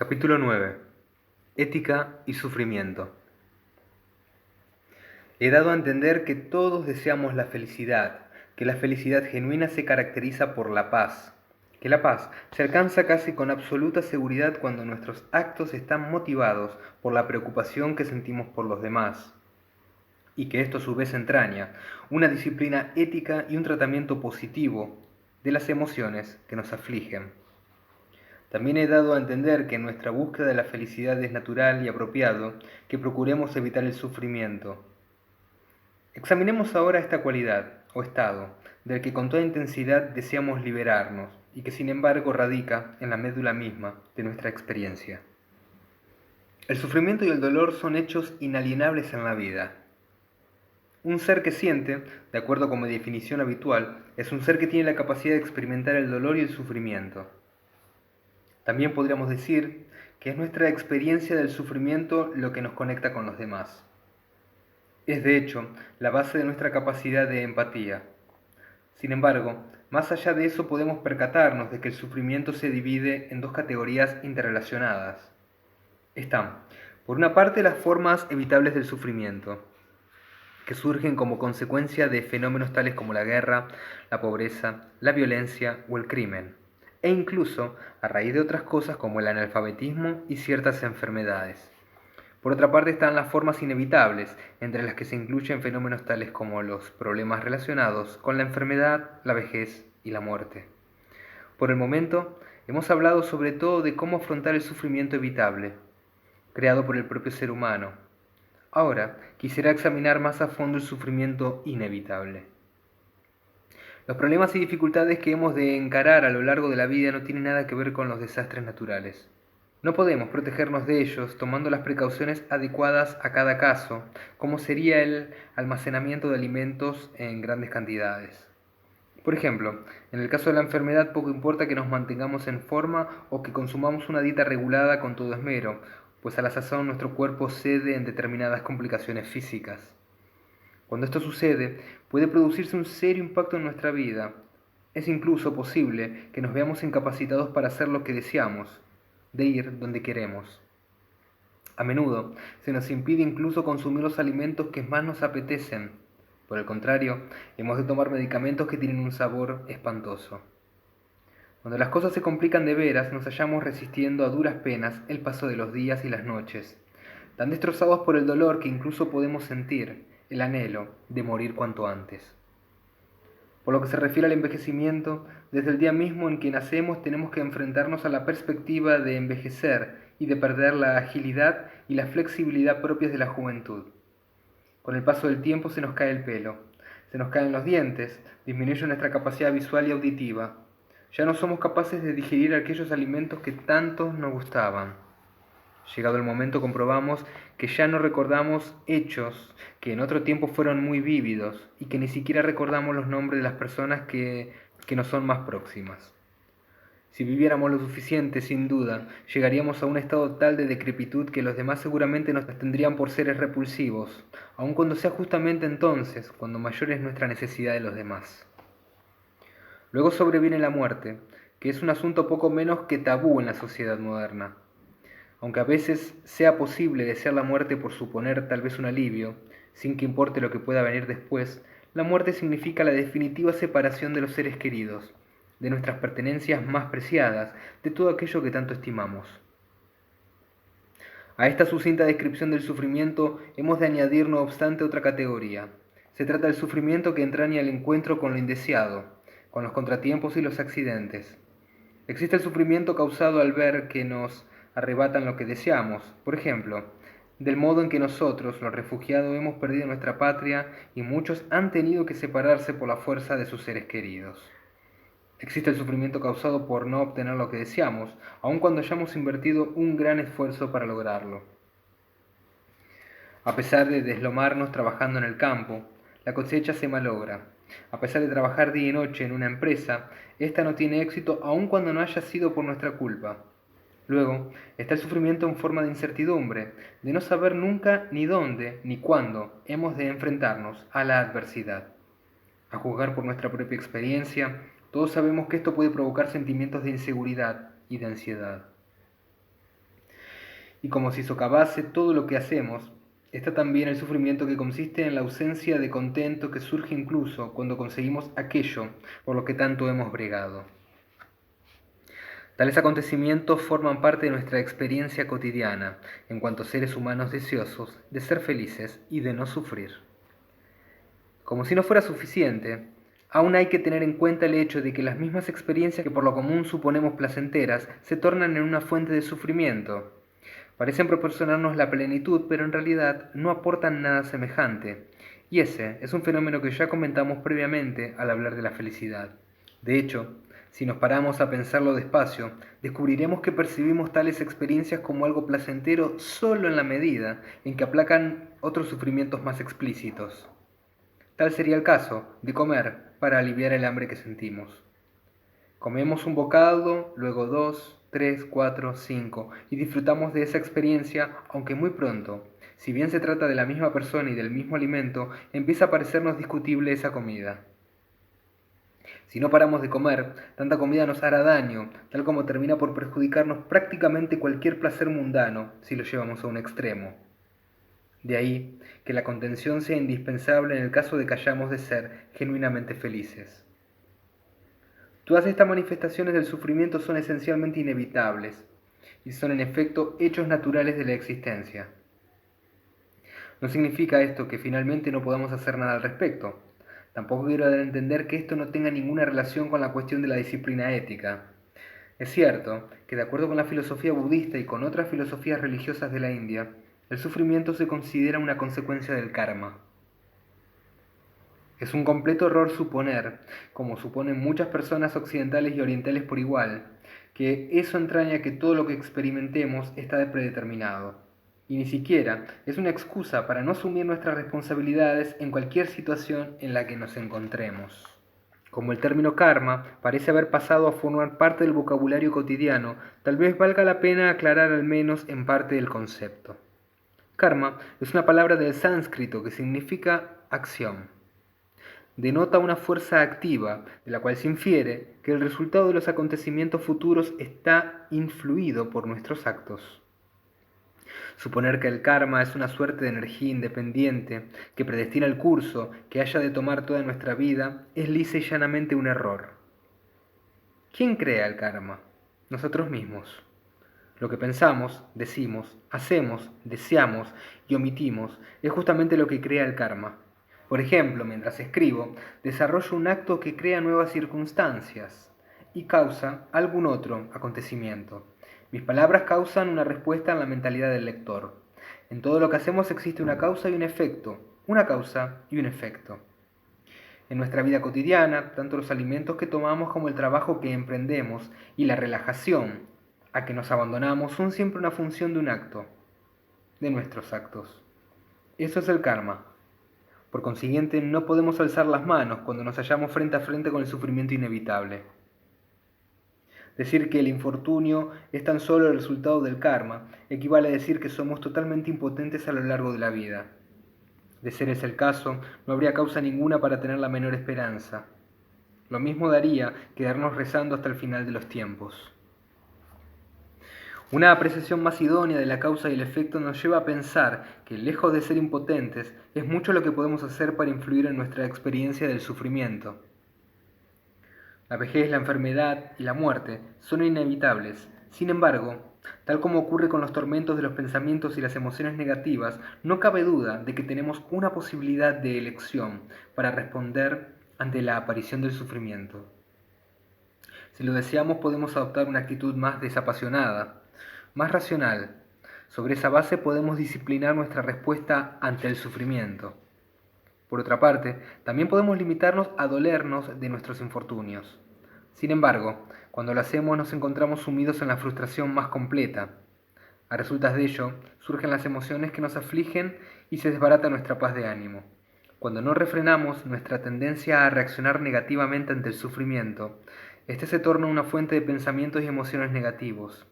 Capítulo 9. Ética y sufrimiento. He dado a entender que todos deseamos la felicidad, que la felicidad genuina se caracteriza por la paz, que la paz se alcanza casi con absoluta seguridad cuando nuestros actos están motivados por la preocupación que sentimos por los demás, y que esto a su vez entraña una disciplina ética y un tratamiento positivo de las emociones que nos afligen. También he dado a entender que en nuestra búsqueda de la felicidad es natural y apropiado que procuremos evitar el sufrimiento. Examinemos ahora esta cualidad o estado del que con toda intensidad deseamos liberarnos y que sin embargo radica en la médula misma de nuestra experiencia. El sufrimiento y el dolor son hechos inalienables en la vida. Un ser que siente, de acuerdo con mi definición habitual, es un ser que tiene la capacidad de experimentar el dolor y el sufrimiento. También podríamos decir que es nuestra experiencia del sufrimiento lo que nos conecta con los demás. Es de hecho la base de nuestra capacidad de empatía. Sin embargo, más allá de eso podemos percatarnos de que el sufrimiento se divide en dos categorías interrelacionadas. Están, por una parte, las formas evitables del sufrimiento, que surgen como consecuencia de fenómenos tales como la guerra, la pobreza, la violencia o el crimen, e incluso a raíz de otras cosas como el analfabetismo y ciertas enfermedades. Por otra parte están las formas inevitables, entre las que se incluyen fenómenos tales como los problemas relacionados con la enfermedad, la vejez y la muerte. Por el momento, hemos hablado sobre todo de cómo afrontar el sufrimiento evitable, creado por el propio ser humano. Ahora, quisiera examinar más a fondo el sufrimiento inevitable. Los problemas y dificultades que hemos de encarar a lo largo de la vida no tienen nada que ver con los desastres naturales. No podemos protegernos de ellos tomando las precauciones adecuadas a cada caso, como sería el almacenamiento de alimentos en grandes cantidades. Por ejemplo, en el caso de la enfermedad poco importa que nos mantengamos en forma o que consumamos una dieta regulada con todo esmero, pues a la sazón nuestro cuerpo cede en determinadas complicaciones físicas. Cuando esto sucede, puede producirse un serio impacto en nuestra vida. Es incluso posible que nos veamos incapacitados para hacer lo que deseamos, de ir donde queremos. A menudo se nos impide incluso consumir los alimentos que más nos apetecen. Por el contrario, hemos de tomar medicamentos que tienen un sabor espantoso. Cuando las cosas se complican de veras, nos hallamos resistiendo a duras penas el paso de los días y las noches, tan destrozados por el dolor que incluso podemos sentir el anhelo de morir cuanto antes. Por lo que se refiere al envejecimiento, desde el día mismo en que nacemos tenemos que enfrentarnos a la perspectiva de envejecer y de perder la agilidad y la flexibilidad propias de la juventud. Con el paso del tiempo se nos cae el pelo, se nos caen los dientes, disminuye nuestra capacidad visual y auditiva. Ya no somos capaces de digerir aquellos alimentos que tanto nos gustaban. Llegado el momento comprobamos que ya no recordamos hechos que en otro tiempo fueron muy vívidos y que ni siquiera recordamos los nombres de las personas que nos son más próximas. Si viviéramos lo suficiente, sin duda, llegaríamos a un estado tal de decrepitud que los demás seguramente nos tendrían por seres repulsivos, aun cuando sea justamente entonces cuando mayor es nuestra necesidad de los demás. Luego sobreviene la muerte, que es un asunto poco menos que tabú en la sociedad moderna. Aunque a veces sea posible desear la muerte por suponer tal vez un alivio, sin que importe lo que pueda venir después, la muerte significa la definitiva separación de los seres queridos, de nuestras pertenencias más preciadas, de todo aquello que tanto estimamos. A esta sucinta descripción del sufrimiento hemos de añadir no obstante otra categoría. Se trata del sufrimiento que entraña el encuentro con lo indeseado, con los contratiempos y los accidentes. Existe el sufrimiento causado al ver que nos arrebatan lo que deseamos, por ejemplo, del modo en que nosotros, los refugiados, hemos perdido nuestra patria y muchos han tenido que separarse por la fuerza de sus seres queridos. Existe el sufrimiento causado por no obtener lo que deseamos, aun cuando hayamos invertido un gran esfuerzo para lograrlo. A pesar de deslomarnos trabajando en el campo, la cosecha se malogra. A pesar de trabajar día y noche en una empresa, esta no tiene éxito aun cuando no haya sido por nuestra culpa. Luego está el sufrimiento en forma de incertidumbre, de no saber nunca ni dónde ni cuándo hemos de enfrentarnos a la adversidad. A juzgar por nuestra propia experiencia, todos sabemos que esto puede provocar sentimientos de inseguridad y de ansiedad. Y como si socavase todo lo que hacemos, está también el sufrimiento que consiste en la ausencia de contento que surge incluso cuando conseguimos aquello por lo que tanto hemos bregado. Tales acontecimientos forman parte de nuestra experiencia cotidiana, en cuanto seres humanos deseosos de ser felices y de no sufrir. Como si no fuera suficiente, aún hay que tener en cuenta el hecho de que las mismas experiencias que por lo común suponemos placenteras se tornan en una fuente de sufrimiento. Parecen proporcionarnos la plenitud, pero en realidad no aportan nada semejante. Y ese es un fenómeno que ya comentamos previamente al hablar de la felicidad. De hecho, si nos paramos a pensarlo despacio, descubriremos que percibimos tales experiencias como algo placentero solo en la medida en que aplacan otros sufrimientos más explícitos. Tal sería el caso de comer para aliviar el hambre que sentimos. Comemos un bocado, luego dos, tres, cuatro, cinco, y disfrutamos de esa experiencia, aunque muy pronto, si bien se trata de la misma persona y del mismo alimento, empieza a parecernos discutible esa comida. Si no paramos de comer, tanta comida nos hará daño, tal como termina por perjudicarnos prácticamente cualquier placer mundano si lo llevamos a un extremo. De ahí que la contención sea indispensable en el caso de que hayamos de ser genuinamente felices. Todas estas manifestaciones del sufrimiento son esencialmente inevitables y son en efecto hechos naturales de la existencia. No significa esto que finalmente no podamos hacer nada al respecto. Tampoco quiero dar a entender que esto no tenga ninguna relación con la cuestión de la disciplina ética. Es cierto que de acuerdo con la filosofía budista y con otras filosofías religiosas de la India, el sufrimiento se considera una consecuencia del karma. Es un completo error suponer, como suponen muchas personas occidentales y orientales por igual, que eso entraña que todo lo que experimentemos está predeterminado. Y ni siquiera es una excusa para no asumir nuestras responsabilidades en cualquier situación en la que nos encontremos. Como el término karma parece haber pasado a formar parte del vocabulario cotidiano, tal vez valga la pena aclarar al menos en parte el concepto. Karma es una palabra del sánscrito que significa acción. Denota una fuerza activa, de la cual se infiere que el resultado de los acontecimientos futuros está influido por nuestros actos. Suponer que el karma es una suerte de energía independiente que predestina el curso que haya de tomar toda nuestra vida es lisa y llanamente un error. ¿Quién crea el karma? Nosotros mismos. Lo que pensamos, decimos, hacemos, deseamos y omitimos es justamente lo que crea el karma. Por ejemplo, mientras escribo, desarrollo un acto que crea nuevas circunstancias y causa algún otro acontecimiento. Mis palabras causan una respuesta en la mentalidad del lector. En todo lo que hacemos existe una causa y un efecto, una causa y un efecto. En nuestra vida cotidiana, tanto los alimentos que tomamos como el trabajo que emprendemos y la relajación a que nos abandonamos son siempre una función de un acto, de nuestros actos. Eso es el karma. Por consiguiente, no podemos alzar las manos cuando nos hallamos frente a frente con el sufrimiento inevitable. Decir que el infortunio es tan solo el resultado del karma equivale a decir que somos totalmente impotentes a lo largo de la vida. De ser ese el caso, no habría causa ninguna para tener la menor esperanza. Lo mismo daría quedarnos rezando hasta el final de los tiempos. Una apreciación más idónea de la causa y el efecto nos lleva a pensar que, lejos de ser impotentes, es mucho lo que podemos hacer para influir en nuestra experiencia del sufrimiento. La vejez, la enfermedad y la muerte son inevitables. Sin embargo, tal como ocurre con los tormentos de los pensamientos y las emociones negativas, no cabe duda de que tenemos una posibilidad de elección para responder ante la aparición del sufrimiento. Si lo deseamos, podemos adoptar una actitud más desapasionada, más racional. Sobre esa base podemos disciplinar nuestra respuesta ante el sufrimiento. Por otra parte, también podemos limitarnos a dolernos de nuestros infortunios. Sin embargo, cuando lo hacemos nos encontramos sumidos en la frustración más completa. A resultas de ello, surgen las emociones que nos afligen y se desbarata nuestra paz de ánimo. Cuando no refrenamos nuestra tendencia a reaccionar negativamente ante el sufrimiento, este se torna una fuente de pensamientos y emociones negativos.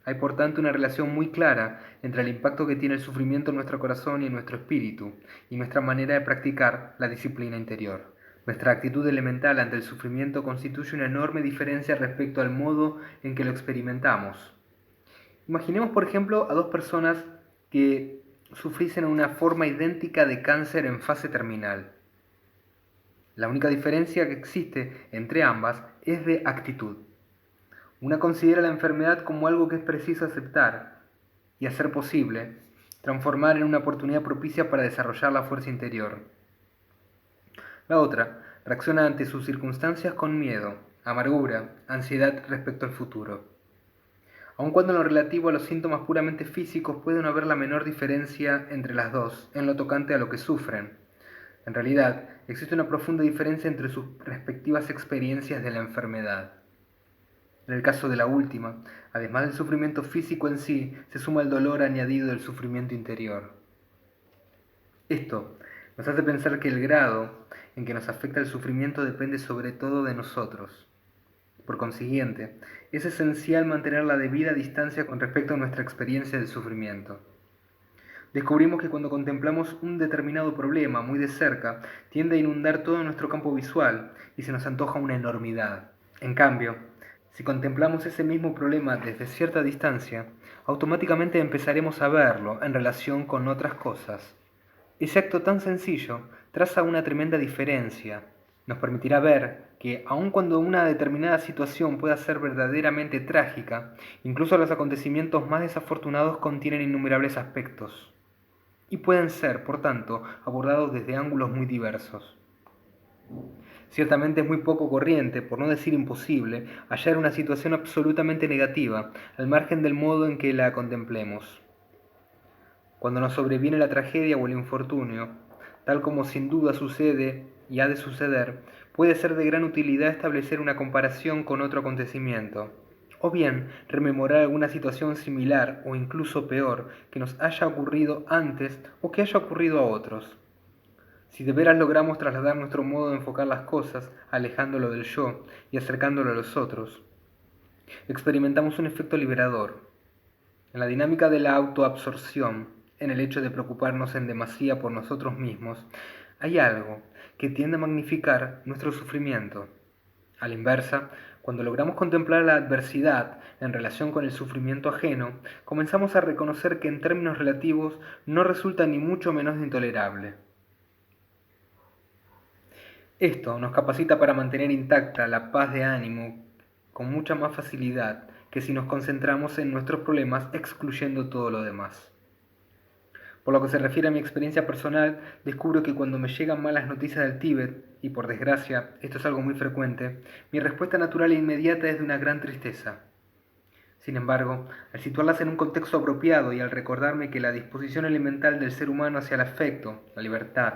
Hay por tanto una relación muy clara entre el impacto que tiene el sufrimiento en nuestro corazón y en nuestro espíritu, y nuestra manera de practicar la disciplina interior. Nuestra actitud elemental ante el sufrimiento constituye una enorme diferencia respecto al modo en que lo experimentamos. Imaginemos, por ejemplo, a dos personas que sufriesen una forma idéntica de cáncer en fase terminal. La única diferencia que existe entre ambas es de actitud. Una considera la enfermedad como algo que es preciso aceptar y, a ser posible, transformar en una oportunidad propicia para desarrollar la fuerza interior. La otra reacciona ante sus circunstancias con miedo, amargura, ansiedad respecto al futuro. Aun cuando en lo relativo a los síntomas puramente físicos puede no haber la menor diferencia entre las dos en lo tocante a lo que sufren, en realidad existe una profunda diferencia entre sus respectivas experiencias de la enfermedad. En el caso de la última, además del sufrimiento físico en sí, se suma el dolor añadido del sufrimiento interior. Esto nos hace pensar que el grado en que nos afecta el sufrimiento depende sobre todo de nosotros. Por consiguiente, es esencial mantener la debida distancia con respecto a nuestra experiencia del sufrimiento. Descubrimos que cuando contemplamos un determinado problema muy de cerca, tiende a inundar todo nuestro campo visual y se nos antoja una enormidad. En cambio, si contemplamos ese mismo problema desde cierta distancia, automáticamente empezaremos a verlo en relación con otras cosas. Ese acto tan sencillo traza una tremenda diferencia. Nos permitirá ver que, aun cuando una determinada situación pueda ser verdaderamente trágica, incluso los acontecimientos más desafortunados contienen innumerables aspectos y pueden ser, por tanto, abordados desde ángulos muy diversos. Ciertamente es muy poco corriente, por no decir imposible, hallar una situación absolutamente negativa, al margen del modo en que la contemplemos. Cuando nos sobreviene la tragedia o el infortunio, tal como sin duda sucede y ha de suceder, puede ser de gran utilidad establecer una comparación con otro acontecimiento, o bien rememorar alguna situación similar o incluso peor que nos haya ocurrido antes o que haya ocurrido a otros. Si de veras logramos trasladar nuestro modo de enfocar las cosas, alejándolo del yo y acercándolo a los otros, experimentamos un efecto liberador. En la dinámica de la autoabsorción, en el hecho de preocuparnos en demasía por nosotros mismos, hay algo que tiende a magnificar nuestro sufrimiento. A la inversa, cuando logramos contemplar la adversidad en relación con el sufrimiento ajeno, comenzamos a reconocer que en términos relativos no resulta ni mucho menos intolerable. Esto nos capacita para mantener intacta la paz de ánimo con mucha más facilidad que si nos concentramos en nuestros problemas excluyendo todo lo demás. Por lo que se refiere a mi experiencia personal, descubro que cuando me llegan malas noticias del Tíbet, y por desgracia esto es algo muy frecuente, mi respuesta natural e inmediata es de una gran tristeza. Sin embargo, al situarlas en un contexto apropiado y al recordarme que la disposición elemental del ser humano hacia el afecto, la libertad,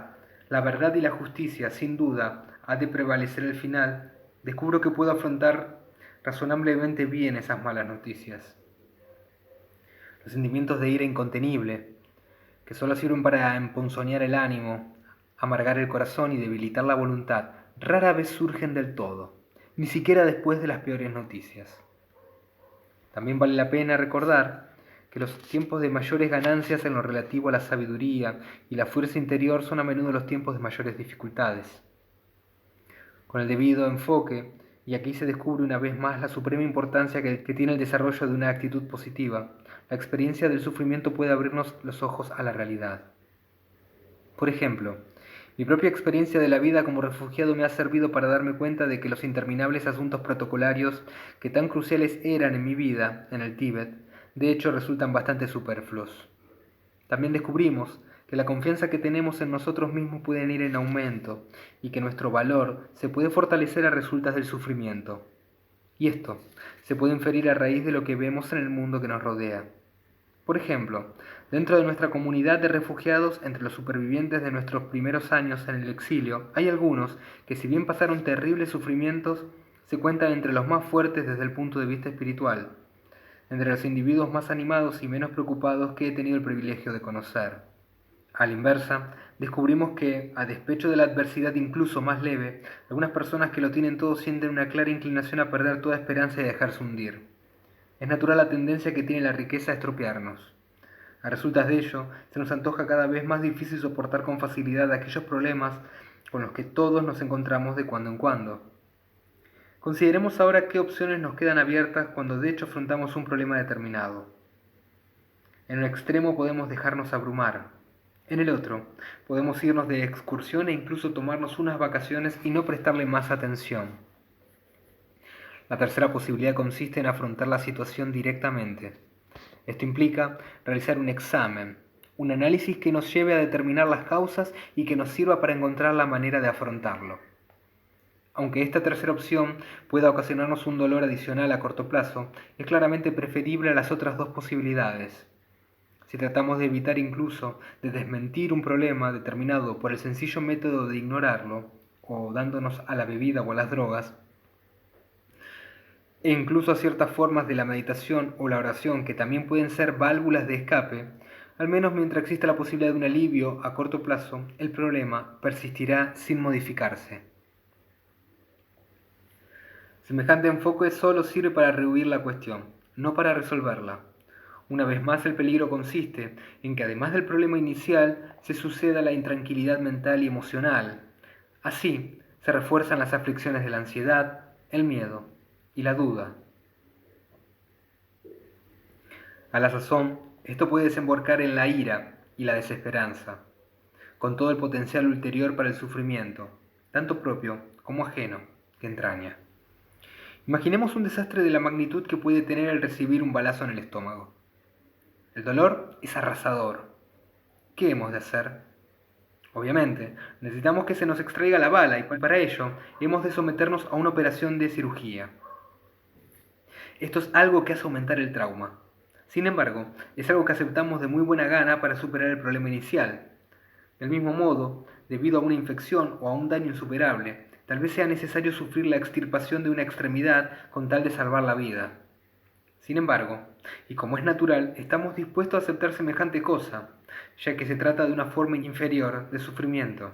la verdad y la justicia, sin duda, ha de prevalecer al final, descubro que puedo afrontar razonablemente bien esas malas noticias. Los sentimientos de ira incontenible, que solo sirven para emponzoñar el ánimo, amargar el corazón y debilitar la voluntad, rara vez surgen del todo, ni siquiera después de las peores noticias. También vale la pena recordar que los tiempos de mayores ganancias en lo relativo a la sabiduría y la fuerza interior son a menudo los tiempos de mayores dificultades. Con el debido enfoque, y aquí se descubre una vez más la suprema importancia que tiene el desarrollo de una actitud positiva, la experiencia del sufrimiento puede abrirnos los ojos a la realidad. Por ejemplo, mi propia experiencia de la vida como refugiado me ha servido para darme cuenta de que los interminables asuntos protocolarios que tan cruciales eran en mi vida, en el Tíbet, de hecho resultan bastante superfluos. También descubrimos que la confianza que tenemos en nosotros mismos puede ir en aumento y que nuestro valor se puede fortalecer a resultas del sufrimiento. Y esto se puede inferir a raíz de lo que vemos en el mundo que nos rodea. Por ejemplo, dentro de nuestra comunidad de refugiados, entre los supervivientes de nuestros primeros años en el exilio, hay algunos que, si bien pasaron terribles sufrimientos, se cuentan entre los más fuertes desde el punto de vista espiritual, entre los individuos más animados y menos preocupados que he tenido el privilegio de conocer. A la inversa, descubrimos que, a despecho de la adversidad incluso más leve, algunas personas que lo tienen todo sienten una clara inclinación a perder toda esperanza y a dejarse hundir. Es natural la tendencia que tiene la riqueza a estropearnos. A resultas de ello, se nos antoja cada vez más difícil soportar con facilidad aquellos problemas con los que todos nos encontramos de cuando en cuando. Consideremos ahora qué opciones nos quedan abiertas cuando de hecho afrontamos un problema determinado. En un extremo podemos dejarnos abrumar. En el otro, podemos irnos de excursión e incluso tomarnos unas vacaciones y no prestarle más atención. La tercera posibilidad consiste en afrontar la situación directamente. Esto implica realizar un examen, un análisis que nos lleve a determinar las causas y que nos sirva para encontrar la manera de afrontarlo. Aunque esta tercera opción pueda ocasionarnos un dolor adicional a corto plazo, es claramente preferible a las otras dos posibilidades. Si tratamos de evitar incluso de desmentir un problema determinado por el sencillo método de ignorarlo, o dándonos a la bebida o a las drogas, e incluso a ciertas formas de la meditación o la oración que también pueden ser válvulas de escape, al menos mientras exista la posibilidad de un alivio a corto plazo, el problema persistirá sin modificarse. Semejante enfoque solo sirve para rehuir la cuestión, no para resolverla. Una vez más, el peligro consiste en que además del problema inicial se suceda la intranquilidad mental y emocional. Así, se refuerzan las aflicciones de la ansiedad, el miedo y la duda. A la sazón, esto puede desembocar en la ira y la desesperanza, con todo el potencial ulterior para el sufrimiento, tanto propio como ajeno, que entraña. Imaginemos un desastre de la magnitud que puede tener el recibir un balazo en el estómago. El dolor es arrasador. ¿Qué hemos de hacer? Obviamente, necesitamos que se nos extraiga la bala y para ello hemos de someternos a una operación de cirugía. Esto es algo que hace aumentar el trauma. Sin embargo, es algo que aceptamos de muy buena gana para superar el problema inicial. Del mismo modo, debido a una infección o a un daño insuperable, tal vez sea necesario sufrir la extirpación de una extremidad con tal de salvar la vida. Sin embargo, y como es natural, estamos dispuestos a aceptar semejante cosa, ya que se trata de una forma inferior de sufrimiento,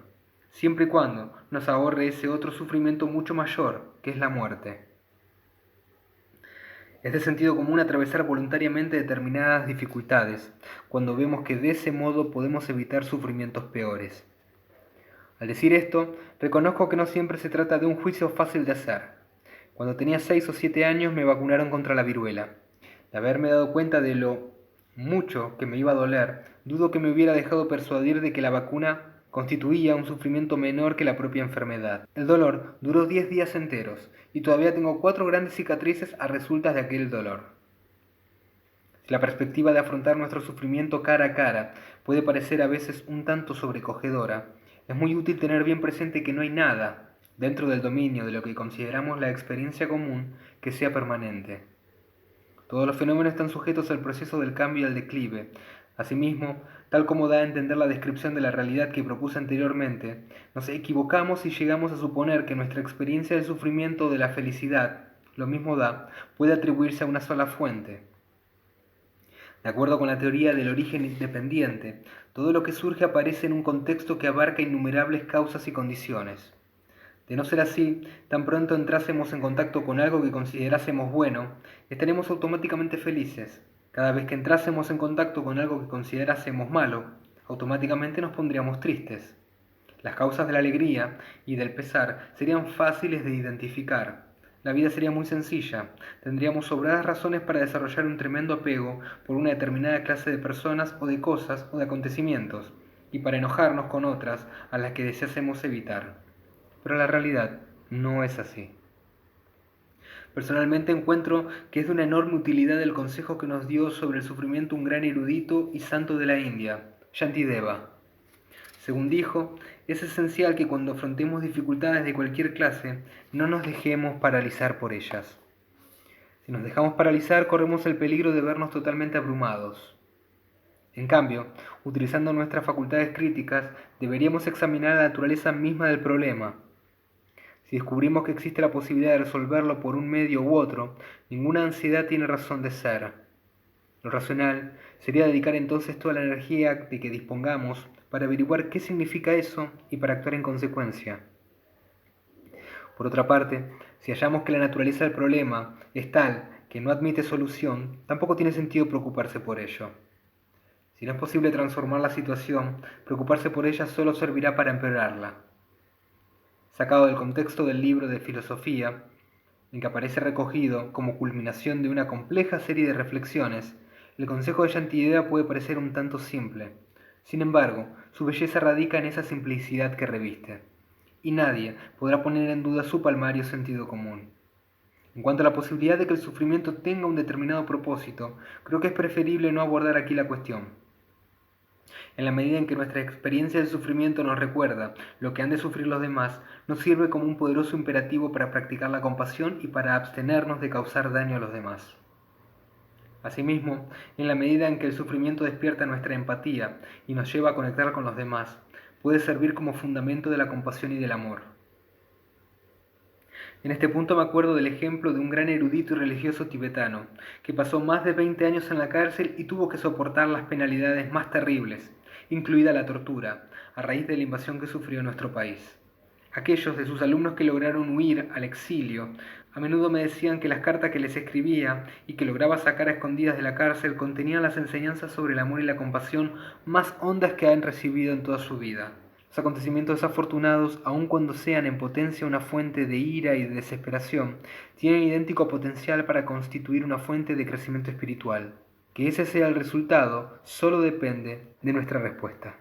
siempre y cuando nos ahorre ese otro sufrimiento mucho mayor, que es la muerte. Es de sentido común atravesar voluntariamente determinadas dificultades, cuando vemos que de ese modo podemos evitar sufrimientos peores. Al decir esto, reconozco que no siempre se trata de un juicio fácil de hacer. Cuando tenía 6 o 7 años me vacunaron contra la viruela. De haberme dado cuenta de lo mucho que me iba a doler, dudo que me hubiera dejado persuadir de que la vacuna constituía un sufrimiento menor que la propia enfermedad. El dolor duró 10 días enteros y todavía tengo 4 grandes cicatrices a resultas de aquel dolor. Si la perspectiva de afrontar nuestro sufrimiento cara a cara puede parecer a veces un tanto sobrecogedora, es muy útil tener bien presente que no hay nada, dentro del dominio de lo que consideramos la experiencia común, que sea permanente. Todos los fenómenos están sujetos al proceso del cambio y al declive. Asimismo, tal como da a entender la descripción de la realidad que propuse anteriormente, nos equivocamos si llegamos a suponer que nuestra experiencia del sufrimiento o de la felicidad, lo mismo da, puede atribuirse a una sola fuente. De acuerdo con la teoría del origen independiente, todo lo que surge aparece en un contexto que abarca innumerables causas y condiciones. De no ser así, tan pronto entrásemos en contacto con algo que considerásemos bueno, estaremos automáticamente felices. Cada vez que entrásemos en contacto con algo que considerásemos malo, automáticamente nos pondríamos tristes. Las causas de la alegría y del pesar serían fáciles de identificar. La vida sería muy sencilla. Tendríamos sobradas razones para desarrollar un tremendo apego por una determinada clase de personas o de cosas o de acontecimientos, y para enojarnos con otras a las que deseásemos evitar. Pero la realidad no es así. Personalmente encuentro que es de una enorme utilidad el consejo que nos dio sobre el sufrimiento un gran erudito y santo de la India, Shantideva. Según dijo, es esencial que cuando afrontemos dificultades de cualquier clase, no nos dejemos paralizar por ellas. Si nos dejamos paralizar, corremos el peligro de vernos totalmente abrumados. En cambio, utilizando nuestras facultades críticas, deberíamos examinar la naturaleza misma del problema. Si descubrimos que existe la posibilidad de resolverlo por un medio u otro, ninguna ansiedad tiene razón de ser. Lo racional sería dedicar entonces toda la energía de que dispongamos para averiguar qué significa eso y para actuar en consecuencia. Por otra parte, si hallamos que la naturaleza del problema es tal que no admite solución, tampoco tiene sentido preocuparse por ello. Si no es posible transformar la situación, preocuparse por ella solo servirá para empeorarla. Sacado del contexto del libro de filosofía, en que aparece recogido como culminación de una compleja serie de reflexiones, El consejo de Yantidea puede parecer un tanto simple. Sin embargo, su belleza radica en esa simplicidad que reviste, y nadie podrá poner en duda su palmario sentido común. En cuanto a la posibilidad de que el sufrimiento tenga un determinado propósito, creo que es preferible no abordar aquí la cuestión. En la medida en que nuestra experiencia del sufrimiento nos recuerda lo que han de sufrir los demás, nos sirve como un poderoso imperativo para practicar la compasión y para abstenernos de causar daño a los demás. Asimismo, en la medida en que el sufrimiento despierta nuestra empatía y nos lleva a conectar con los demás, puede servir como fundamento de la compasión y del amor. En este punto me acuerdo del ejemplo de un gran erudito y religioso tibetano, que pasó más de 20 años en la cárcel y tuvo que soportar las penalidades más terribles, incluida la tortura, a raíz de la invasión que sufrió nuestro país. Aquellos de sus alumnos que lograron huir al exilio, a menudo me decían que las cartas que les escribía y que lograba sacar a escondidas de la cárcel contenían las enseñanzas sobre el amor y la compasión más hondas que han recibido en toda su vida. Los acontecimientos desafortunados, aun cuando sean en potencia una fuente de ira y de desesperación, tienen idéntico potencial para constituir una fuente de crecimiento espiritual. Que ese sea el resultado solo depende de nuestra respuesta.